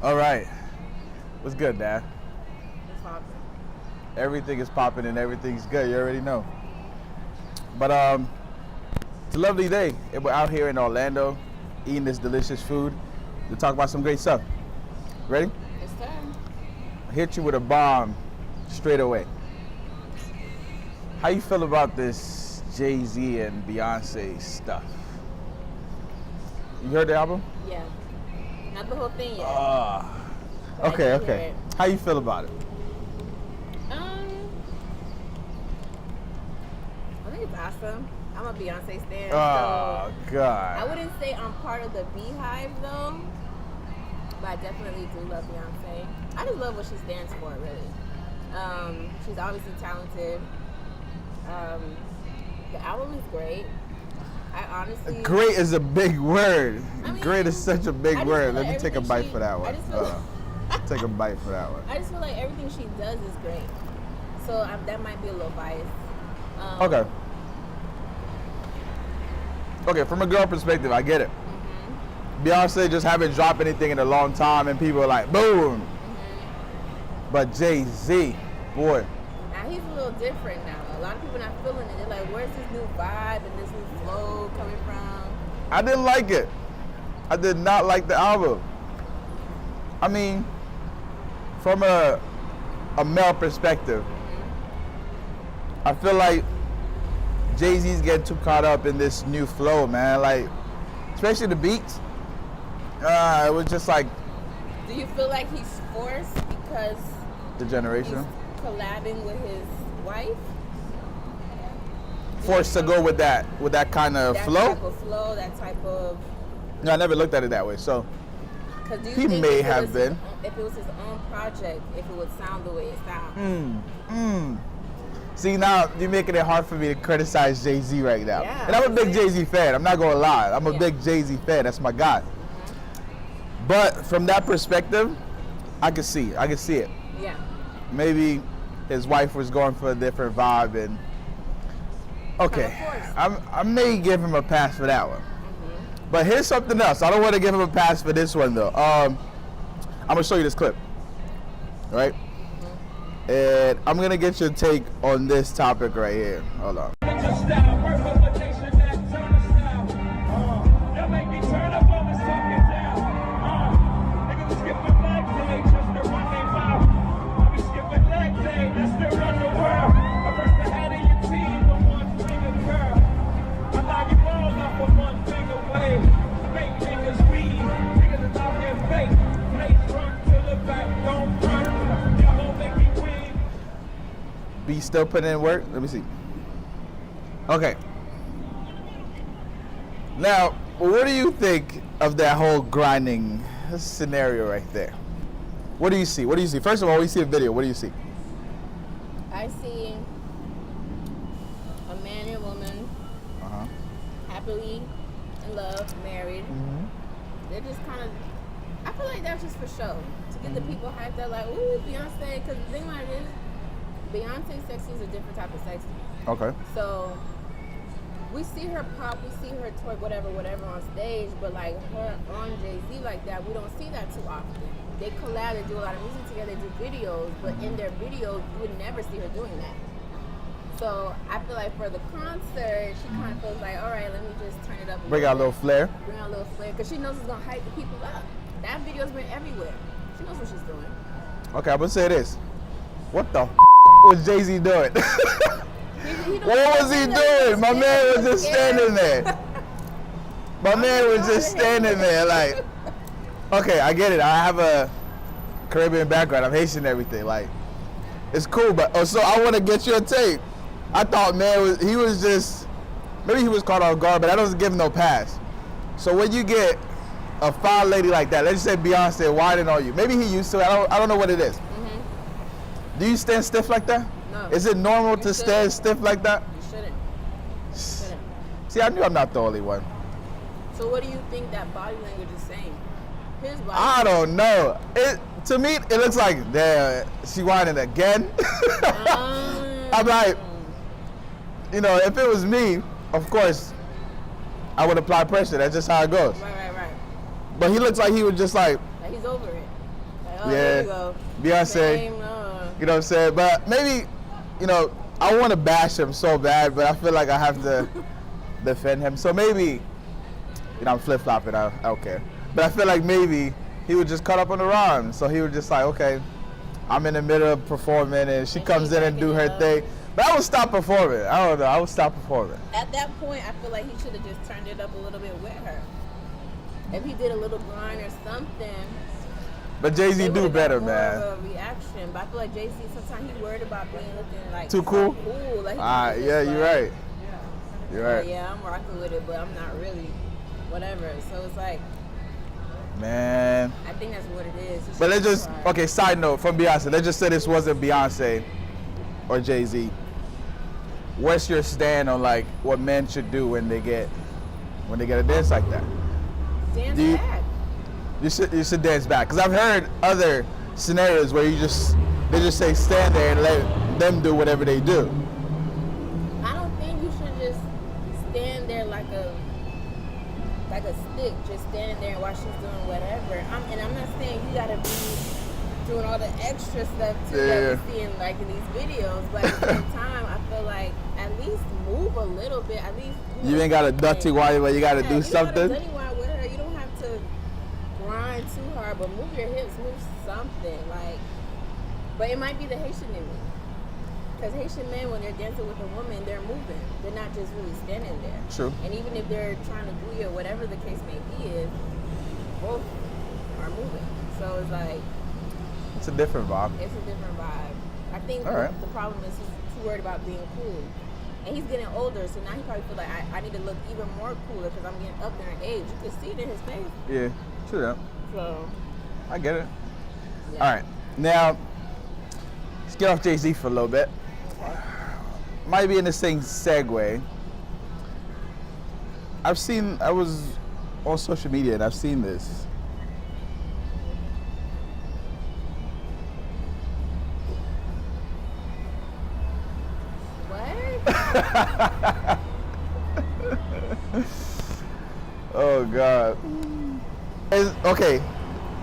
All right. What's good, Daph? It's popping. Everything is popping and everything's good. You already know. But it's a lovely day. We're out here in Orlando eating this delicious food to talk about some great stuff. Ready? It's time. I'll hit you with a bomb straight away. How you feel about this Jay-Z and Beyonce stuff? You heard the album? Yeah. Not the whole thing yet. Okay. How you feel about it? I think it's awesome. I'm a Beyonce stan. Oh, so God. I wouldn't say I'm part of the Beehive though, but I definitely do love Beyonce. I just love what she stands for, really. She's obviously talented. The album is great. I honestly... Great is a big word. I mean, great is such a big word. Let me take a bite for that one. Take a bite for that one. I just feel like everything she does is great. So that might be a little biased. Okay, from a girl perspective, I get it. Mm-hmm. Beyonce just haven't dropped anything in a long time, and people are like, boom. Mm-hmm. But Jay-Z, boy. Now he's a little different now. A lot of people not feeling it. They're like, where's this new vibe and this new flow coming from? I didn't like it. I did not like the album. I mean, from a male perspective, I feel like Jay-Z's getting too caught up in this new flow, man. Like, especially the beats. It was just like... Do you feel like he's forced because... The generation? He's collabing with his wife? Forced to go with that kind of flow? That type of flow, that type of... No, I never looked at it that way, so... He may have been. If it was his own project, if it would sound the way it sounds. See, now you're making it hard for me to criticize Jay-Z right now. Yeah, and I'm a big Jay-Z fan. I'm not going to lie. I'm a big Jay-Z fan. That's my guy. Mm-hmm. But from that perspective, I can see it. Yeah. Maybe his wife was going for a different vibe. And okay, I may give him a pass for that one. But here's something else. I don't want to give him a pass for this one, though. I'm going to show you this clip. All right? And I'm going to get your take on this topic right here. Hold on. Be still putting in work? Let me see. Okay. Now, what do you think of that whole grinding scenario right there? What do you see? First of all, we see a video. What do you see? I see a man and a woman happily in love, married. Mm-hmm. They're just kind of, I feel like that's just for show. To get the people hyped up like, ooh, Beyonce. Because the thing about it is, Beyonce's sexy is a different type of sexy. Okay. So we see her pop, we see her twerk, whatever on stage, but like her on Jay-Z like that, we don't see that too often. They collab, they do a lot of music together, they do videos, but in their videos, you would never see her doing that. So I feel like for the concert, she kind of feels like, all right, let me just turn it up. Bring out a little flair. Because she knows it's going to hype the people up. That video's been everywhere. She knows what she's doing. Okay, I'm going to say this. What the was Jay-Z doing? What was he doing? My man was just standing there. My man was just standing there like, okay, I get it. I have a Caribbean background. I'm Haitian and everything. Like, it's cool, but so I want to get your take. I thought, man, he was just, maybe he was caught off guard, but I don't give him no pass. So when you get a fine lady like that, let's just say Beyonce whining on you. Maybe he used to it. I don't know what it is. Do you stand stiff like that? No. Is it normal to stand stiff like that? You shouldn't. See, I knew I'm not the only one. So what do you think that body language is saying? His body I don't know. To me, it looks like, damn, she whining again. I'm like, you know, if it was me, of course, I would apply pressure. That's just how it goes. Right. But he looks like he was just like he's over it. Oh, there you go. Beyonce. Same, You know what I'm saying? But maybe, you know, I want to bash him so bad, but I feel like I have to defend him. So maybe, you know, I'm flip-flopping. I don't care. But I feel like maybe he would just cut up on the rhyme. So he would just like, okay, I'm in the middle of performing, and she comes in and do her thing. But I would stop performing. I don't know. I would stop performing. At that point, I feel like he should have just turned it up a little bit with her. If he did a little grind or something. But Jay-Z do better, more man. of a reaction. But I feel like Jay-Z sometimes he worried about being looking like too cool. Cool. Like, Yeah, you're right. You're right. Yeah, I'm rocking with it, but I'm not really. Whatever. So it's like. Man. I think that's what it is. But let's just okay. Side note from Beyonce. Let's just say this wasn't Beyonce or Jay-Z. What's your stand on like what men should do when they get a dance like that? Dance back. You should dance back, because I've heard other scenarios where they just say stand there and let them do whatever they do. I don't think you should just stand there like a stick, just standing there and while she's doing whatever. I'm not saying you gotta be doing all the extra stuff too that we see in like in these videos, but at the same time, I feel like at least move a little bit. At least you ain't got a dirty while, but you gotta do something. You gotta with her. You don't have to grind too hard, but move your hips, move something like. But it might be the Haitian in me, because Haitian men, when they're dancing with a woman, they're moving. They're not just really standing there. True. And even if they're trying to booty or whatever the case may be, both are moving. So it's like. It's a different vibe. It's a different vibe. I think the problem is he's too worried about being cool. And he's getting older, so now he probably feel like I need to look even more cooler because I'm getting up there in age. You can see it in his face. Yeah, true that. So. I get it. Yeah. All right. Now, let's get off Jay-Z for a little bit. Okay. Might be in the same segue. I was on social media and I've seen this. Oh God. Okay.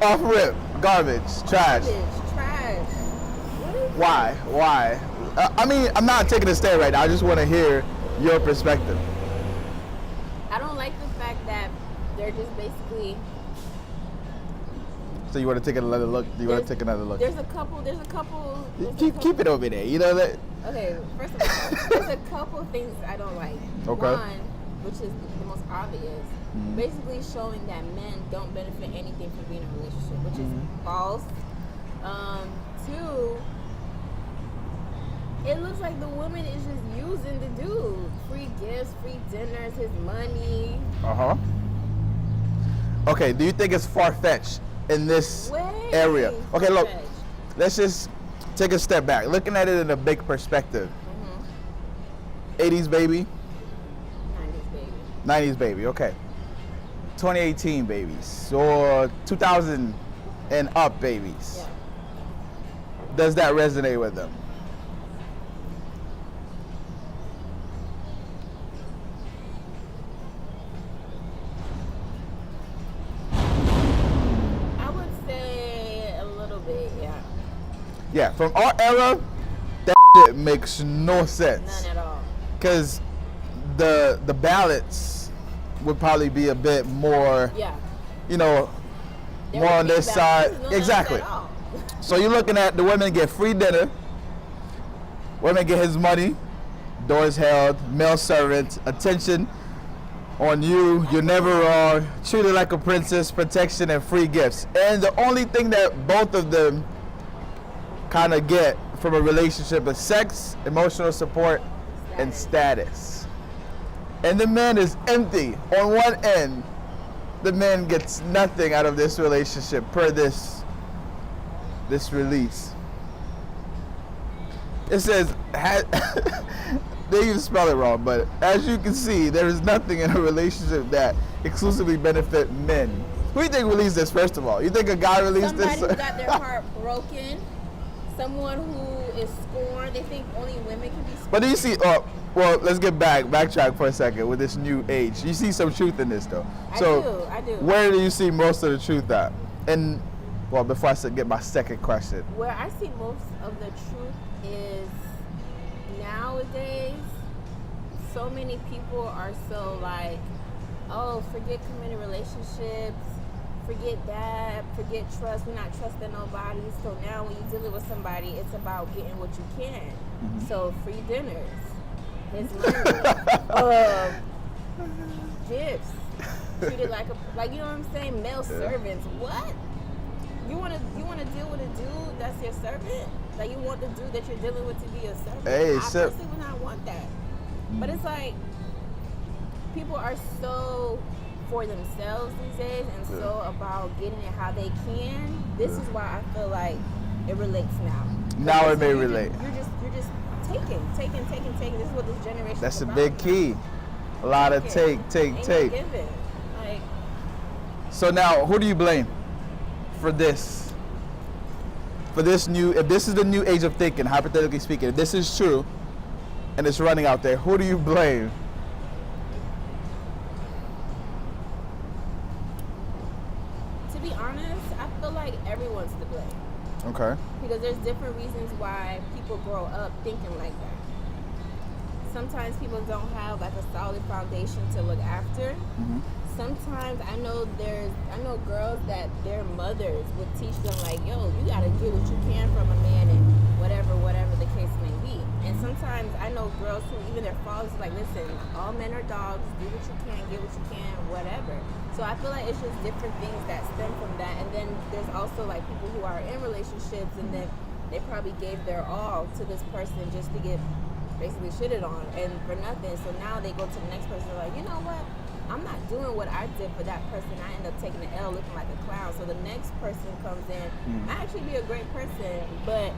Off rip. Garbage. Trash. Trash. Why? I mean, I'm not taking a stand right now. I just want to hear your perspective. I don't like the fact that they're just basically. So you want to take another look? There's a couple. Keep it over there. You know that. Okay, first of all, there's a couple things I don't like. Okay. One, which is the most obvious, basically showing that men don't benefit anything from being in a relationship, which is false. Two, it looks like the woman is just using the dude. Free gifts, free dinners, his money. Okay, do you think it's far-fetched in this area? Okay, look, let's just take a step back. Looking at it in a big perspective. 80s baby? 90s baby, okay. 2018 babies or 2000 and up babies. Yeah. Does that resonate with them? I would say a little bit, yeah. Yeah, from our era, that shit makes no sense. None at all. Because the ballots would probably be a bit more, you know, more on this side. Exactly. So you're looking at the women get free dinner, women get his money, doors held, male servant, attention on you, you're never wrong, treated like a princess, protection and free gifts. And the only thing that both of them kind of get from a relationship is sex, emotional support, and status. And the man is empty. On one end, the man gets nothing out of this relationship per this release. It says, they even spell it wrong, but as you can see, there is nothing in a relationship that exclusively benefit men. Who do you think released this, first of all? You think a guy released this? Somebody who got their heart broken, someone who is scorned, they think only women can be scorned. But do you see, well, let's backtrack for a second with this new age. You see some truth in this, though. I do. Where do you see most of the truth at? And Well, before I get my second question. Where I see most of the truth is nowadays, so many people are so like, oh, forget committed relationships, forget that, forget trust, we're not trusting nobody. So now when you're dealing with somebody, it's about getting what you can. Mm-hmm. So free dinners, his money, gifts, treated like you know what I'm saying, male servants. What? You wanna deal with a dude that's your servant? Like you want the dude that you're dealing with to be your servant? Hey, I personally would not want that. But it's like people are so for themselves these days and so about getting it how they can. This is why I feel like it relates now. Now it may relate. You're just taking. This is what this generation That's is a about. big key. A lot of take. Ain't no giving. Like, so now, who do you blame for this? For this new, if this is the new age of thinking, hypothetically speaking, if this is true and it's running out there, who do you blame? to be honest, I feel like everyone's to blame. Okay. Because there's different reasons why people grow up thinking like that. Sometimes people don't have like a solid foundation to look after. Mm-hmm. Sometimes I know girls that their mothers would teach them like, yo, you gotta get what you can from a man and whatever the case may be. And sometimes I know girls who even their fathers are like, listen, all men are dogs, do what you can, get what you can, whatever. So I feel like it's just different things that stem from that. And then there's also like people who are in relationships and then they probably gave their all to this person just to get basically shitted on and for nothing. So now they go to the next person like, you know what? I'm not doing what I did for that person. I end up taking the L looking like a clown. So the next person comes in, might actually be a great person, but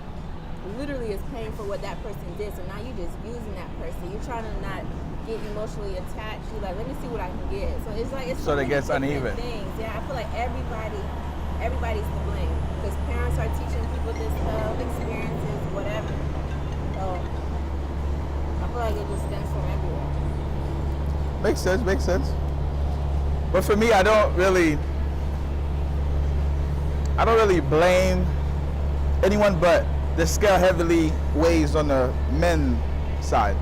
literally is paying for what that person did. So now you're just using that person. You're trying to not get emotionally attached. You're like, let me see what I can get. So it's like, it's so it gets uneven. Things. Yeah, I feel like everybody's to blame because parents are teaching people this stuff, experiences, whatever. So I feel like it just stems from everywhere. Makes sense. But for me, I don't really blame anyone, but the scale heavily weighs on the men's side.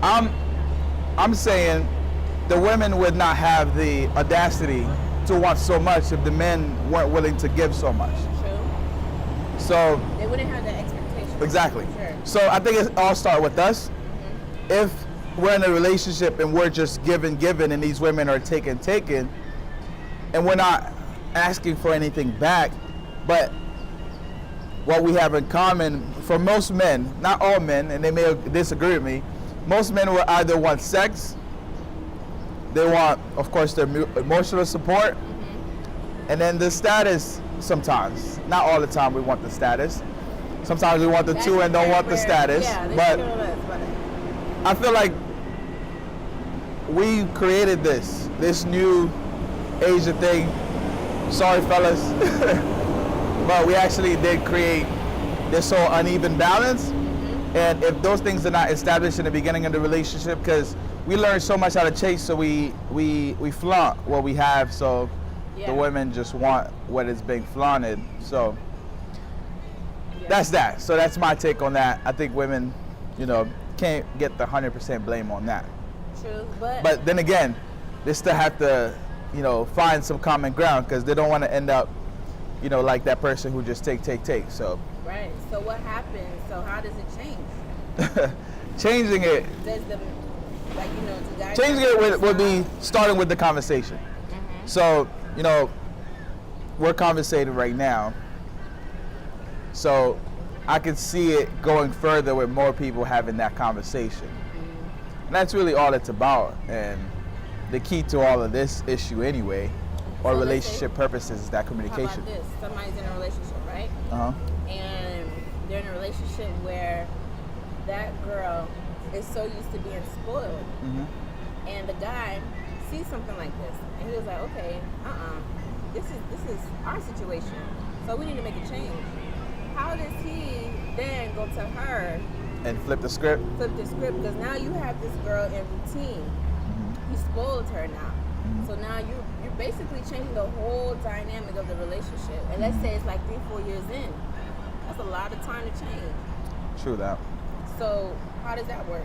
I'm saying the women would not have the audacity to want so much if the men weren't willing to give so much. True. So they wouldn't have that expectation. Exactly. Sure. So I think it all starts with us. Mm-hmm. If we're in a relationship and we're just giving, and these women are taking, and we're not asking for anything back, but what we have in common for most men, not all men, and they may disagree with me, most men will either want sex, they want, of course, their emotional support, and then the status sometimes. Not all the time we want the status. Sometimes we want the two and don't want the status. Yeah, but I feel like we created this new Asian thing. Sorry, fellas. But we actually did create this whole uneven balance. Mm-hmm. And if those things are not established in the beginning of the relationship, because we learn so much how to chase, so we flaunt what we have, so the women just want what is being flaunted. So that's that. So that's my take on that. I think women, can't get the 100% blame on that. True, but then again, they still have to, find some common ground because they don't want to end up, like that person who just take. So. Right. So what happens? So how does it change? Changing it. Does the guys changing it would be starting with the conversation. Mm-hmm. So we're conversating right now. So I could see it going further with more people having that conversation. Mm-hmm. And that's really all it's about. And the key to all of this issue anyway, or relationship purposes, is that communication. How about this? Somebody's in a relationship, right? Uh-huh. And they're in a relationship where that girl is so used to being spoiled. Mm-hmm. And the guy sees something like this. And he was like, okay, this is our situation. So we need to make a change. How does he then go to her and flip the script? Because now you have this girl in routine. Mm-hmm. You spoiled her now. Mm-hmm. So now you're basically changing the whole dynamic of the relationship. And let's say it's like 3-4 years in. That's a lot of time to change. True that. So how does that work?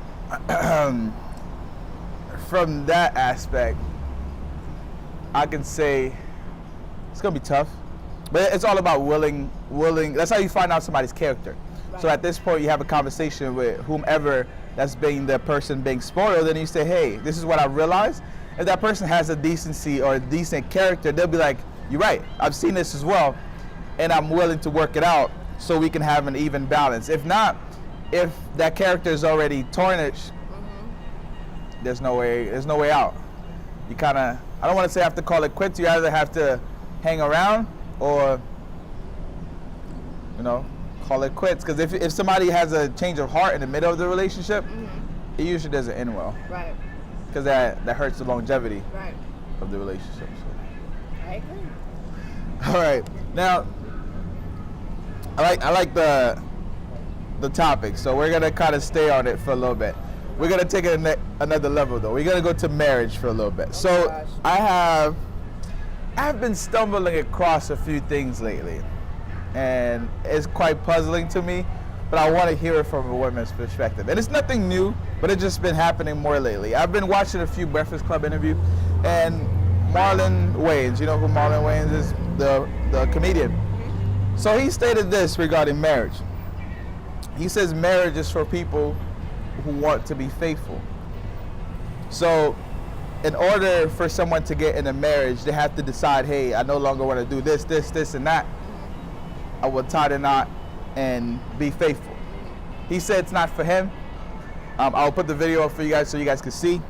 From that aspect, I can say it's gonna be tough, but it's all about willing. That's how you find out somebody's character. Right. So at this point, you have a conversation with whomever that's being the person being spoiled, and you say, "Hey, this is what I realized." If that person has a decency or a decent character, they'll be like, "You're right. I've seen this as well, and I'm willing to work it out so we can have an even balance." If not, if that character is already tarnished, there's no way out. You kind of, I don't want to say have to call it quits. You either have to hang around or, call it quits. Because if somebody has a change of heart in the middle of the relationship, it usually doesn't end well. Right. Because that hurts the longevity right. of the relationship. So. I agree. All right. Now, I like the topic, so we're gonna kind of stay on it for a little bit. We're gonna take it another level though. We're gonna go to marriage for a little bit. So I have been stumbling across a few things lately, and it's quite puzzling to me. But I want to hear it from a woman's perspective, and it's nothing new, but it's just been happening more lately. I've been watching a few Breakfast Club interviews, and Marlon Wayans, you know who Marlon Wayans is, the comedian. So he stated this regarding marriage. He says marriage is for people who want to be faithful. So in order for someone to get in a marriage, they have to decide, hey, I no longer want to do this, and that. I will tie the knot and be faithful. He said it's not for him. I'll put the video up for you guys so you guys can see.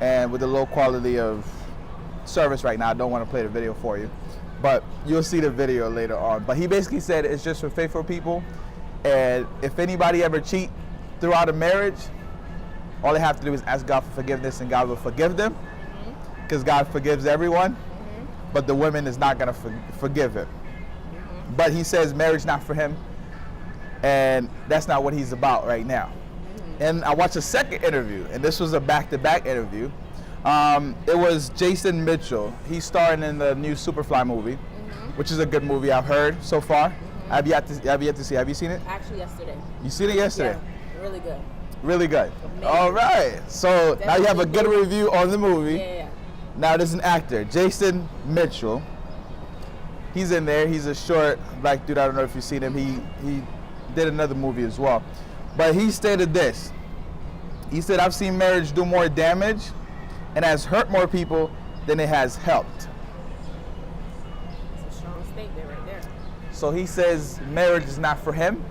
And with the low quality of service right now, I don't want to play the video for you. But you'll see the video later on. But he basically said it's just for faithful people. And if anybody ever cheat throughout a marriage, all they have to do is ask God for forgiveness and God will forgive them. Because God forgives everyone. But the woman is not going to forgive him. But he says marriage not for him. And that's not what he's about right now. And I watched a second interview, and this was a back-to-back interview. It was Jason Mitchell. He's starring in the new Superfly movie, which is a good movie I've heard so far. I've yet to see. Have you seen it? Actually, yesterday. You seen it yesterday? Yeah, really good. Really good. Amazing. All right. So now you have a good review on the movie. Yeah. Now there's an actor, Jason Mitchell. He's in there. He's a short black dude. I don't know if you've seen him. He did another movie as well. But he stated this. He said, I've seen marriage do more damage and has hurt more people than it has helped. It's a strong statement right there. So he says marriage is not for him.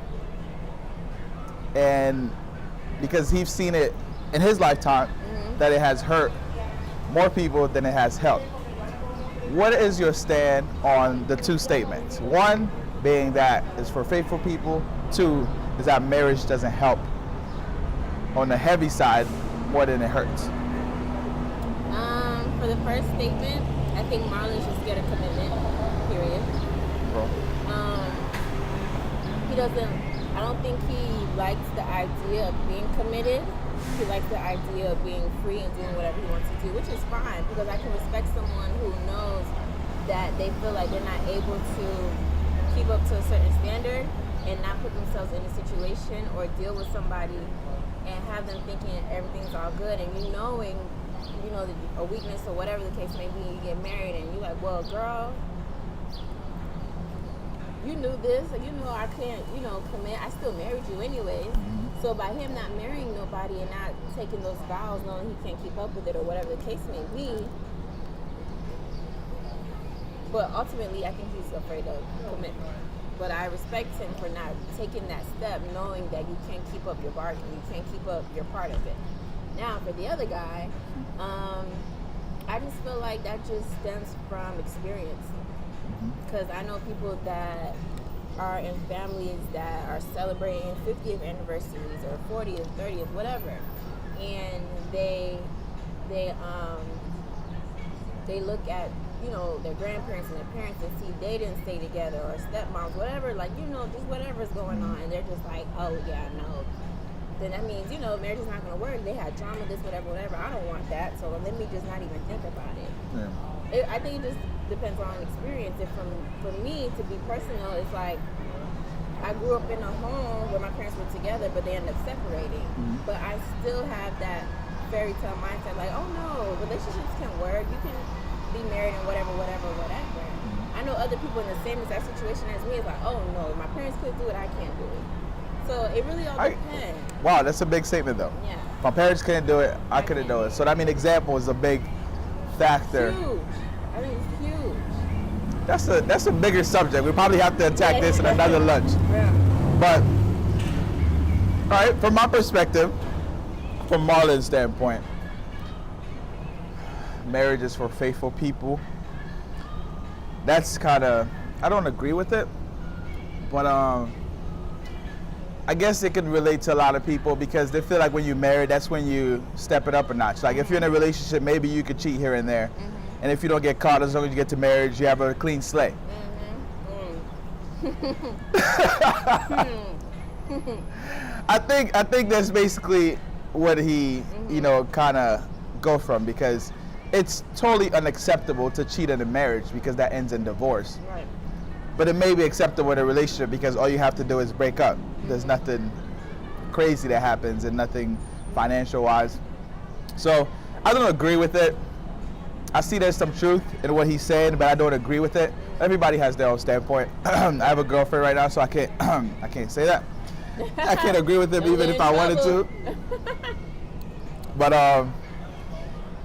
And because he's seen it in his lifetime, that it has hurt more people than it has helped. What is your stand on the two statements? One being that it's for faithful people. Two is that marriage doesn't help on the heavy side more than it hurts. For the first statement, I think Marlon's just scared of commitment, period. Bro. I don't think he likes the idea of being committed. He likes the idea of being free and doing whatever he wants to do, which is fine, because I can respect someone who knows that they feel like they're not able to keep up to a certain standard and not put themselves in a situation or deal with somebody and have them thinking everything's all good, and you knowing, a weakness or whatever the case may be, you get married and you're like, well, girl, you knew this, or I can't, commit. I still married you anyways. So by him not marrying nobody and not taking those vows, knowing he can't keep up with it or whatever the case may be, but ultimately I think he's afraid of commitment. But I respect him for not taking that step, knowing that you can't keep up your bargain, you can't keep up your part of it. Now, for the other guy, I just feel like that just stems from experience. Because I know people that are in families that are celebrating 50th anniversaries or 40th, 30th, whatever, and they look at their grandparents and their parents and see they didn't stay together, or stepmoms, whatever, just whatever's going on, and they're just like, oh yeah, no. Then that means, marriage is not going to work. They had drama, this, whatever. I don't want that, so let me just not even think about it. Yeah. I think it just depends on experience. If for me, to be personal, it's like I grew up in a home where my parents were together, but they ended up separating. But I still have that fairy tale mindset, like, oh no, relationships can work. You can be married and whatever. I know other people in the same exact situation as me. It's like, oh no, my parents could do it, I can't do it. So it really all depends. Wow, that's a big statement though. Yeah. My parents couldn't do it, I couldn't do it. So I mean, example is a big factor. Huge. I think it's huge. That's a bigger subject. We probably have to attack this in another lunch. Yeah. But all right, from my perspective, from Marlon's standpoint, marriage is for faithful people. That's kind of, I don't agree with it, but I guess it can relate to a lot of people because they feel like when you're married, that's when you step it up a notch. Like if you're in a relationship, maybe you could cheat here and there. And if you don't get caught, as long as you get to marriage, you have a clean slate. I think that's basically what he, kind of go from, because it's totally unacceptable to cheat in a marriage because that ends in divorce. Right. But it may be acceptable in a relationship because all you have to do is break up. There's nothing crazy that happens and nothing financial wise. So I don't agree with it. I see there's some truth in what he's saying, but I don't agree with it. Everybody has their own standpoint. I have a girlfriend right now, so I can't say that. I can't agree with him even if I wanted to. But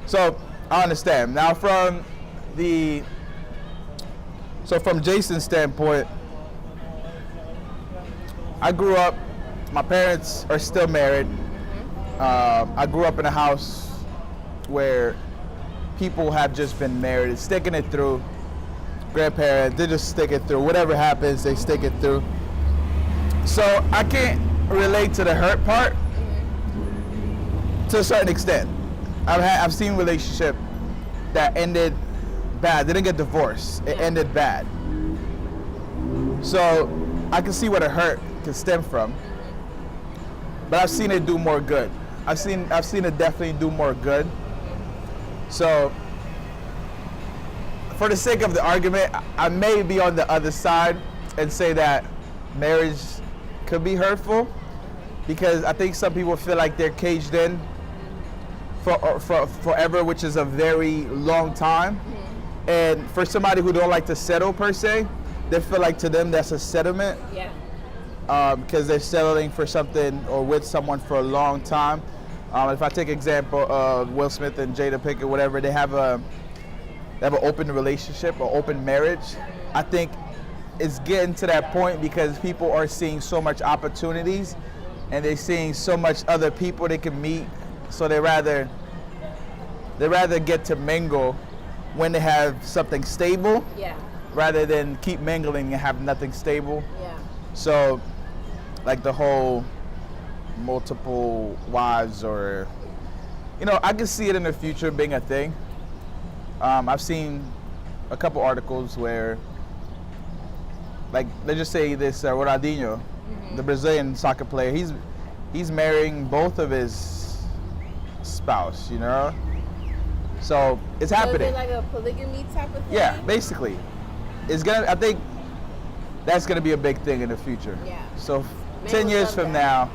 so I understand. Now from Jason's standpoint, I grew up, my parents are still married. I grew up in a house where people have just been married, sticking it through. Grandparents, they just stick it through. Whatever happens, they stick it through. So I can't relate to the hurt part to a certain extent. I've seen relationship that ended bad. They didn't get divorced. It ended bad. So I can see where the hurt can stem from. But I've seen it do more good. I've seen it definitely do more good. So for the sake of the argument, I may be on the other side and say that marriage could be hurtful, because I think some people feel like they're caged in for forever, which is a very long time. And for somebody who don't like to settle per se, they feel like to them that's a settlement. Yeah. Because they're settling for something or with someone for a long time. If I take example of Will Smith and Jada Pinkett, whatever, they have an open relationship or open marriage. I think it's getting to that point because people are seeing so much opportunities and they're seeing so much other people they can meet. So they rather get to mingle when they have something stable, rather than keep mingling and have nothing stable. Yeah. So like the whole multiple wives, or I can see it in the future being a thing. I've seen a couple articles where, like, let's just say this Ronaldinho, the Brazilian soccer player, he's marrying both of his spouse, so it's happening. Is it like a polygamy type of thing? Yeah, basically. I think that's gonna be a big thing in the future. Yeah. So 10 years from now,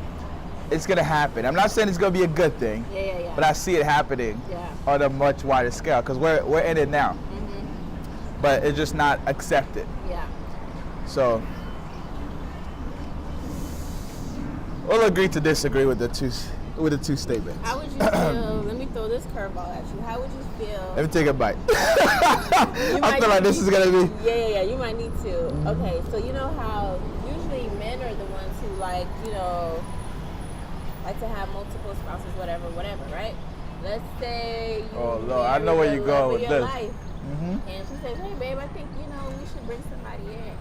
it's gonna happen. I'm not saying it's gonna be a good thing, but I see it happening on a much wider scale, because we're in it now. But it's just not accepted. Yeah. So we'll agree to disagree with the two statements. How would you feel? Let me throw this curveball at you. How would you feel? Let me take a bite. I feel like this is gonna be. Yeah. You might need to. Okay, so you know how usually men are the ones who like to have multiple spouses, whatever, right? Let's say you Lord, I know where you're going with this. And she says, hey babe, I think we should bring somebody in.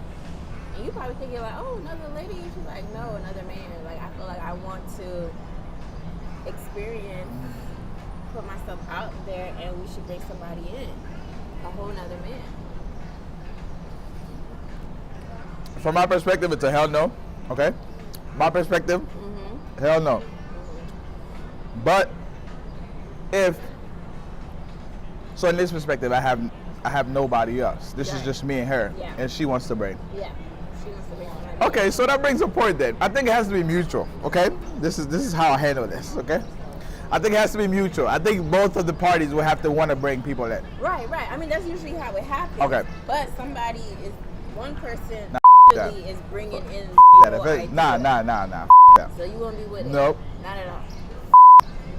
And you probably thinking like, oh, another lady. She's like, no, another man. Like, I feel like I want to experience, put myself out there, and we should bring somebody in, a whole nother man. From my perspective, it's a hell no. Okay, my perspective, hell no. But if So in this perspective, I have nobody else. This is Right. just me and her, Yeah. and she wants to bring. Yeah. She wants to bring somebody. Okay, so that brings a point then. I think it has to be mutual. Okay, this is how I handle this. Okay, I think it has to be mutual. I think both of the parties will have to want to bring people in. Right. I mean, that's usually how it happens. Okay. But one person Nah, that. is bringing in That the if whole it, nah. idea. That. So you won't be with it? Nope. Not at all.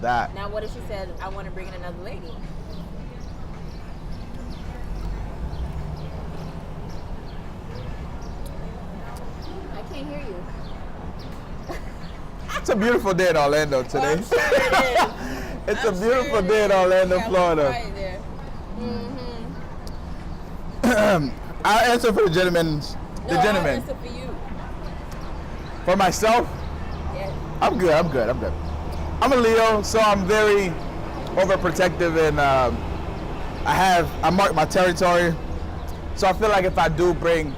That. Now, what if she said, I want to bring in another lady? I can't hear you. It's a beautiful day in Orlando today. I'm sure it is. It's I'm a beautiful sure it day in is. Orlando, Yeah, Florida. right there. Mm-hmm. I'll answer for the gentleman. No, I'll answer for you. For myself, Yeah. I'm good. I'm a Leo, so I'm very overprotective, and I mark my territory. So I feel like if I do bring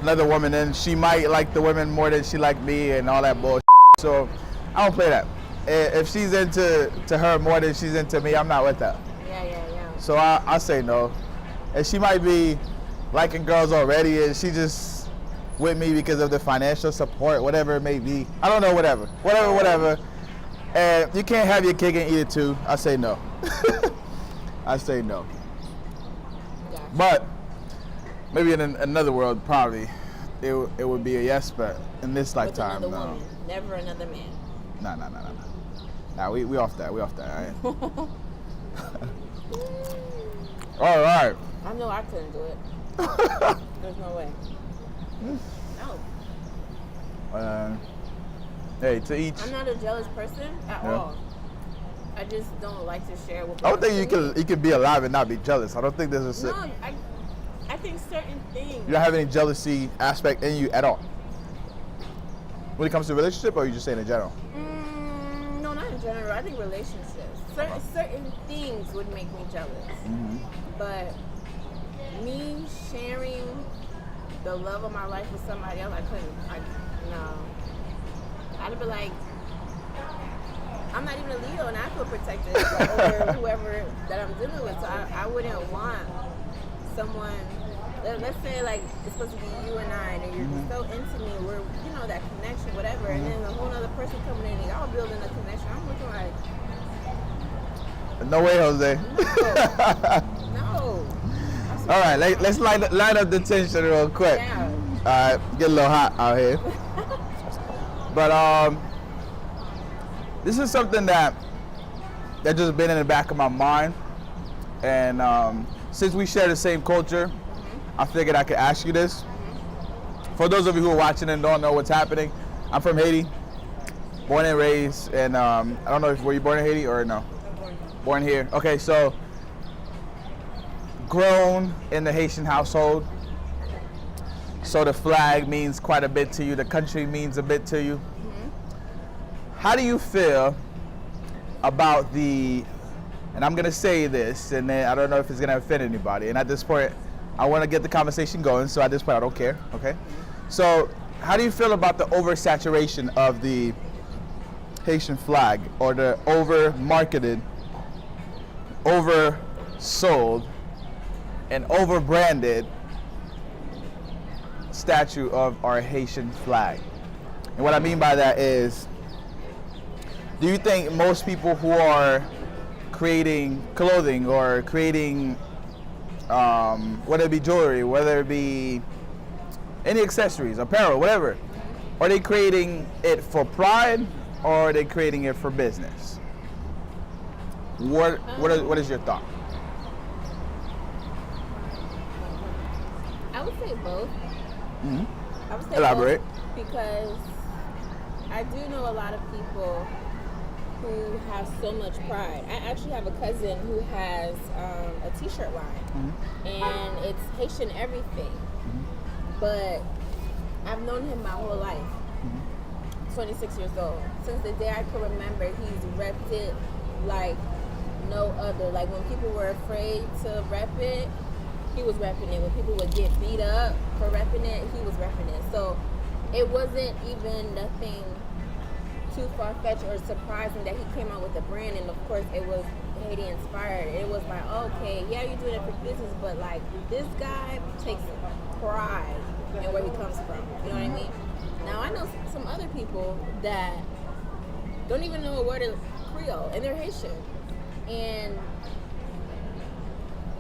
another woman in, she might like the women more than she like me and all that bullshit. So I don't play that. If she's into her more than she's into me, I'm not with that. Yeah. So I say no. And she might be liking girls already, and she just with me because of the financial support, whatever it may be. I don't know, whatever. And you can't have your cake and eat it too. I say no. I say no. Gotcha. But maybe in another world, probably it would be a yes. But in this With lifetime, another no. woman, never another man. No. Nah, we off that. All right. All right. I know I couldn't do it. There's no way. No. Hey, to each. I'm not a jealous person at Yeah. all. I just don't like to share with I don't think people. you can be alive and not be jealous. I don't think there's a. No, I think certain things. You don't have any jealousy aspect in you at all. When it comes to relationship, or are you just saying in general? No, not in general. I think relationships. Certain things would make me jealous. Mm-hmm. But me sharing the love of my life with somebody else, I couldn't. No. I'd be like, I'm not even a Leo, and I feel protected over whoever that I'm dealing with. So I wouldn't want someone. Let's say like it's supposed to be you and I, and you're so into me, we're that connection, whatever, and then a whole other person coming in, and y'all building a connection. I'm looking like, no way, Jose. no. All right, let's light up the tension real quick. Yeah. All right, get a little hot out here. But this is something that just been in the back of my mind, and since we share the same culture, I figured I could ask you this. For those of you who are watching and don't know what's happening, I'm from Haiti, born and raised, and I don't know if were you born in Haiti or no? Born here. Okay, so grown in the Haitian household. So the flag means quite a bit to you. The country means a bit to you. How do you feel about and I'm gonna say this, and then I don't know if it's gonna offend anybody. And at this point, I want to get the conversation going. So at this point, I don't care. Okay. So how do you feel about the oversaturation of the Haitian flag, or the over-marketed, oversold, and over-branded statue of our Haitian flag? And what I mean by that is, do you think most people who are creating clothing or creating whether it be jewelry, whether it be any accessories, apparel, whatever, are they creating it for pride, or are they creating it for business? What is your thought? I would say both. Mm-hmm. I would say Elaborate. both, because I do know a lot of people who have so much pride. I actually have a cousin who has a t-shirt line, and it's Haitian everything. But I've known him my whole life. 26 years old. Since the day I can remember, he's repped it like no other. Like when people were afraid to rep it, he was repping it. When people would get beat up for repping it, he was repping it. So it wasn't even nothing too far-fetched or surprising that he came out with a brand. And of course, it was Haiti inspired. It was like, okay, yeah, you're doing it for business, but like this guy takes pride in where he comes from. You know what I mean? Now I know some other people that don't even know a word of Creole and they're Haitian, and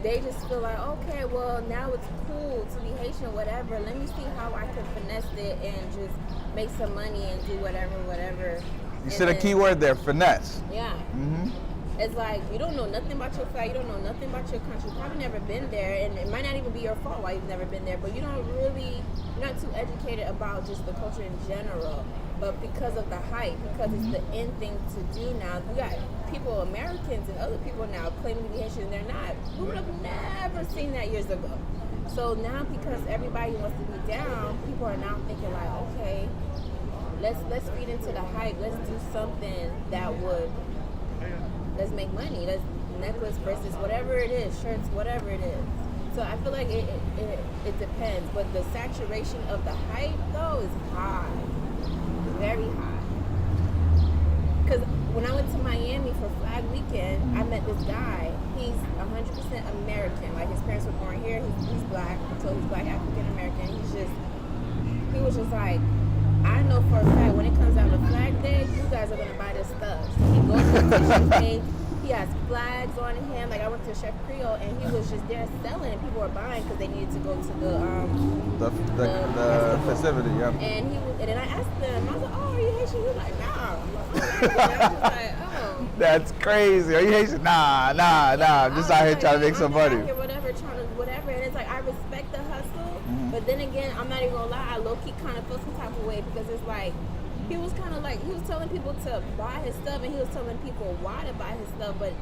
they just feel like, okay, well now it's cool to be Haitian, whatever. Let me see how I can finesse it and just make some money and do whatever. You said a key word there, finesse. Yeah. Mm-hmm. It's like you don't know nothing about your flag, you don't know nothing about your country, you've probably never been there, and it might not even be your fault why you've never been there, but you're not too educated about just the culture in general. But because of the hype, because it's the in thing to do now, you got people, Americans and other people now claiming to be Haitian, and they're not. We would have never seen that years ago. So now because everybody wants to be down, people are now thinking like, okay, let's feed into the hype, let's do something that would, let's make money, let's necklace, bracelets, whatever it is, shirts, whatever it is. So I feel like it depends, but the saturation of the hype though is high, very high. Because when I went to Miami for Flag Weekend, I met this guy. He's 100% American. Like his parents were born here. He's black, so he's black African American. He was just like, I know for a fact when it comes down to Flag Day, you guys are gonna buy this stuff. So he goes to the fishing page. He has flags on him. Like I went to Chef Creole and he was just there selling, and people were buying because they needed to go to the festivity, yeah. And then I asked them, I was like, oh, are you Haitian? He was like, nah. I was like, oh. That's crazy. Are you Haitian? Nah. I'm just out here trying to make some money. Whatever. And it's like I respect the hustle, but then again, I'm not even gonna lie, I low-key kind of feel some type of way because it's like he was kind of like, he was telling people to buy his stuff and he was telling people why to buy his stuff, but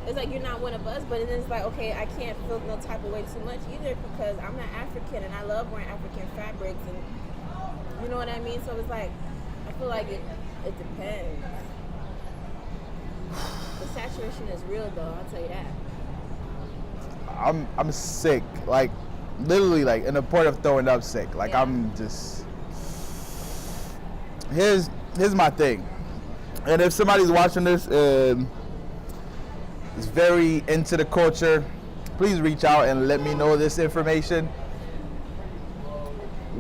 it's like you're not one of us. But then it's like, okay, I can't feel no type of way too much either because I'm not African and I love wearing African fabrics, and you know what I mean. So it's like I feel like it depends. The saturation is real though, I'll tell you that. I'm sick, like literally, like in the point of throwing up sick. Like yeah. I'm just. Here's my thing, and if somebody's watching this and is very into the culture, please reach out and let me know this information.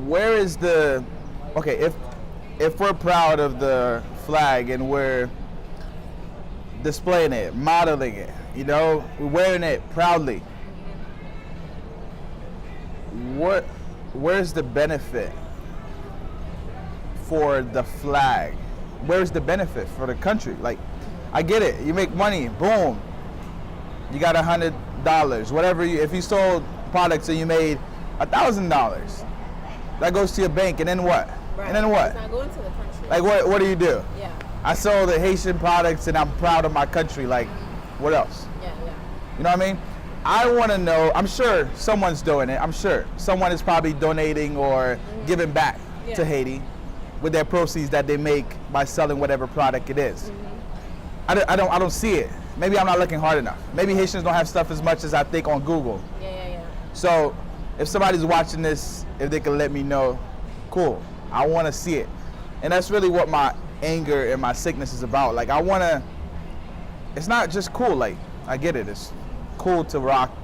Where is the, okay, if we're proud of the flag and we're displaying it, modeling it, you know, we're wearing it proudly, where's the benefit for the flag? Where's the benefit for the country? Like, I get it, you make money, boom, you got $100, whatever. If you sold products and you made $1,000, that goes to your bank, and then what? Right. And then what? It's not going to the country. Like what do you do? Yeah. I sold the Haitian products and I'm proud of my country. Like, what else? Yeah. You know what I mean? I want to know. I'm sure someone's doing it. I'm sure someone is probably donating or giving back to Haiti with their proceeds that they make by selling whatever product it is. I don't see it. Maybe I'm not looking hard enough. Maybe Haitians don't have stuff as much as I think on Google. Yeah. So if somebody's watching this, if they can let me know, cool. I want to see it. And that's really what my anger and my sickness is about. Like, I want to, it's not just cool. Like, I get it. It's cool to rock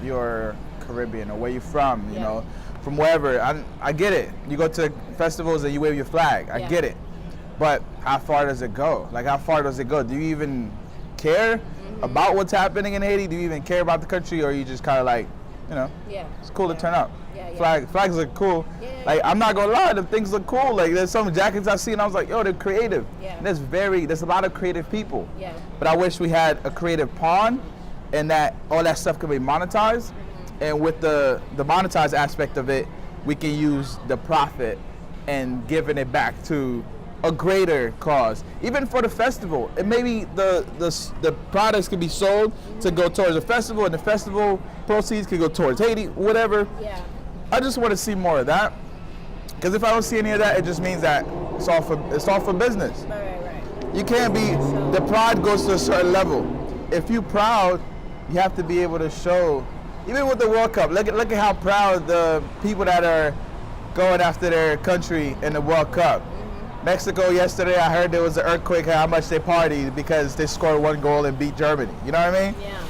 your Caribbean or where you're from, you know, from wherever. I get it. You go to festivals and you wave your flag. I get it. But how far does it go? Like, how far does it go? Do you even care about what's happening in Haiti? Do you even care about the country, or are you just kind of like, you know, it's cool to turn up. Flags look cool. Like, I'm not gonna lie, the things look cool. Like, there's some jackets I've seen, I was like, yo, they're creative. And there's a lot of creative people. But I wish we had a creative pawn, and that all that stuff could be monetized. And with the monetized aspect of it, we can use the profit and giving it back to a greater cause. Even for the festival, and maybe the products could be sold to go towards the festival, and the festival proceeds could go towards Haiti, whatever. I just want to see more of that, because if I don't see any of that, it just means that it's all for business. Right. You can't be, the pride goes to a certain level. If you're proud, you have to be able to show. Even with the World Cup, look at how proud the people that are going after their country in the World Cup. Mexico yesterday, I heard there was an earthquake, how much they partied because they scored 1 goal and beat Germany. You know what I mean? Yeah.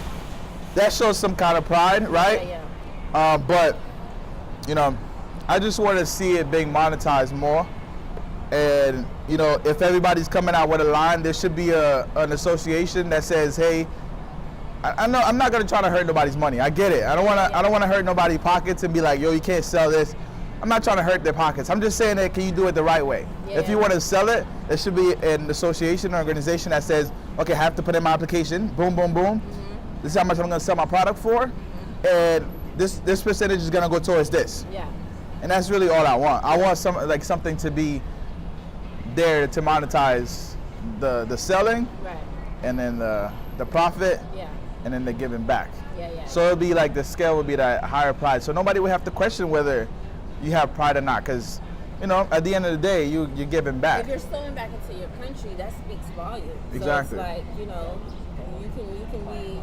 That shows some kind of pride, right? Yeah. But, you know, I just want to see it being monetized more. And, you know, if everybody's coming out with a line, there should be an association that says, hey, I know I'm not gonna try to hurt nobody's money. I get it. I don't wanna hurt nobody's pockets and be like, yo, you can't sell this. I'm not trying to hurt their pockets. I'm just saying that can you do it the right way? Yeah. If you want to sell it, there should be an association or organization that says, okay, I have to put in my application. Boom, boom, boom. Mm-hmm. This is how much I'm gonna sell my product for, mm-hmm. and this percentage is gonna go towards this. Yeah. And that's really all I want. I want something to be there to monetize the selling, right, and then the profit. Yeah. And then they're giving back. Yeah. So it'll be like the scale would be that higher pride. So nobody would have to question whether you have pride or not, because, you know, at the end of the day, you're giving back. If you're sewing back into your country, that speaks volumes. Exactly. So it's like, you know, you can be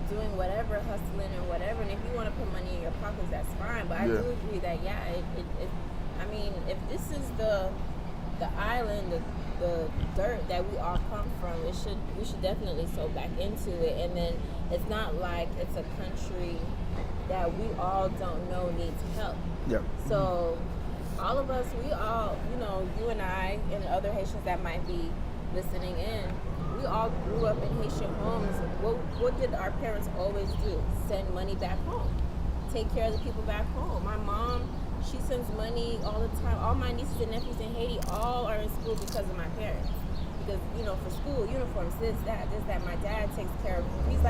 doing whatever, hustling or whatever, and if you want to put money in your pockets, that's fine. But I do agree that I mean, if this is the island, the dirt that we all come from, we should definitely sew back into it. And then it's not like it's a country that we all don't know needs help. Yep. So all of us, we all, you know, you and I and other Haitians that might be listening in, we all grew up in Haitian homes. What did our parents always do? Send money back home. Take care of the people back home. My mom, she sends money all the time. All my nieces and nephews in Haiti all are in school because of my parents. Because, you know, for school, uniforms, this, that. My dad takes care of, he's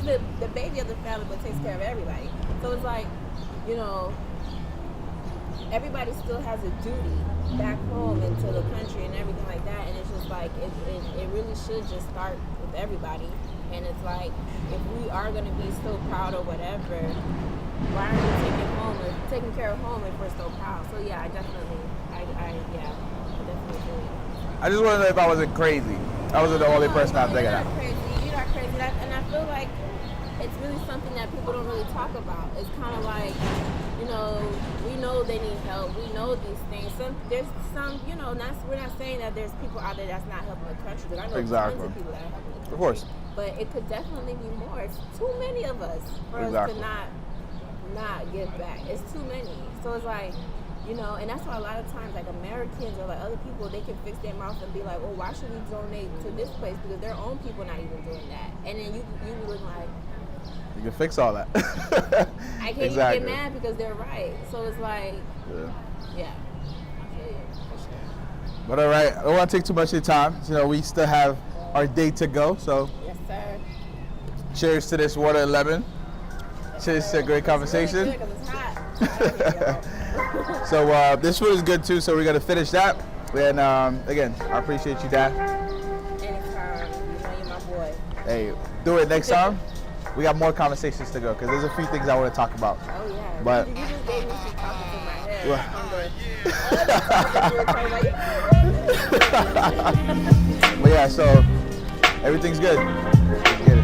the baby of the family, but takes care of everybody. So it's like, you know, everybody still has a duty back home into the country and everything like that. And it's just like, it really should just start with everybody. And it's like, if we are going to be so proud or whatever, why aren't we taking care of home if we're so proud? So yeah, I definitely do. I just want to know if I wasn't crazy. I wasn't the only person out there. You're not crazy. And I feel like it's really something that people don't really talk about. It's kind of like, you know, we know they need help. We know these things. There's some, you know, we're not saying that there's people out there that's not helping the country. But I know tons of people that are helping the country. Of course. But it could definitely be more. It's too many of us for us to not give back. It's too many. So it's like, you know, and that's why a lot of times, like, Americans or like other people, they can fix their mouth and be like, well, why should we donate to this place? Because their own people not even doing that. And then you be looking like, you can fix all that. I can't even get mad because they're right. So it's like, yeah. For sure. But all right, I don't want to take too much of your time. You know, we still have our day to go. So yes, sir. Cheers to this water and lemon. Cheers to a great conversation. It's really good 'cause it's hot. So this food is good too, so we're gonna finish that. And again, I appreciate you, Daph. Anytime. You know you're my boy. Hey, do it next time. We got more conversations to go because there's a few things I want to talk about. Oh yeah. But you just gave me some topics in my head. But yeah, so everything's good. Let's get it.